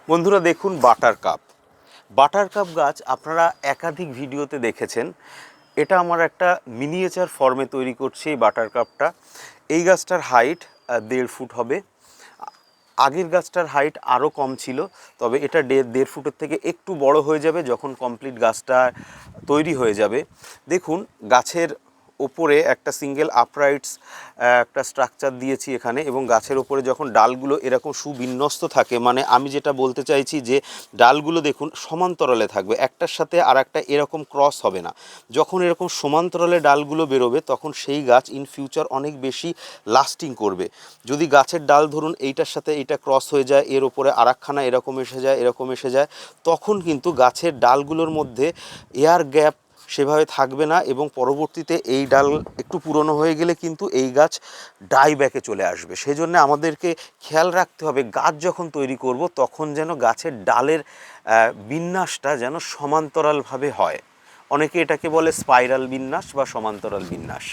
বন্ধুরা দেখুন butter cup. Butter cup গাছ আপনারা একাধিক ভিডিওতে দেখেছেন। এটা আমার একটা মিনিয়েচার ফর্মে তৈরি করছি এই বাটার কাপটা। এই গাছটার হাইট 1.5 ফুট হবে। আগের গাছটার হাইট আরও কম ছিল, তবে এটা 1.5 ফুটের থেকে একটু বড় হয়ে যাবে যখন কমপ্লিট গাছটা তৈরি হয়ে যাবে। দেখুন গাছের ওপরে একটা সিঙ্গেল আপরাইটস একটা স্ট্রাকচার দিয়েছি এখানে, এবং গাছের ওপরে যখন ডালগুলো এরকম সুবিন্যস্ত থাকে, মানে আমি যেটা বলতে চাইছি যে ডালগুলো দেখুন সমান্তরালে থাকবে, একটার সাথে আর একটা এরকম ক্রস হবে না। যখন এরকম সমান্তরালে ডালগুলো বেরোবে তখন সেই গাছ ইন ফিউচার অনেক বেশি লাস্টিং করবে। যদি গাছের ডাল ধরুন এইটার সাথে এইটা ক্রস হয়ে যায়, এর ওপরে আরেকখানা এরকম এসে যায়, এরকম এসে যায়, তখন কিন্তু গাছের ডালগুলোর মধ্যে এয়ার গ্যাপ সেভাবে থাকবে না, এবং পরবর্তীতে এই ডাল একটু পুরনো হয়ে গেলে কিন্তু এই গাছ ডাইব্যাকে চলে আসবে। সেই জন্য আমাদেরকে খেয়াল রাখতে হবে গাছ যখন তৈরি করব তখন যেন গাছের ডালের বিন্যাসটা যেন সমান্তরালভাবে হয়। অনেকে এটাকে বলে স্পাইরাল বিন্যাস বা সমান্তরাল বিন্যাস।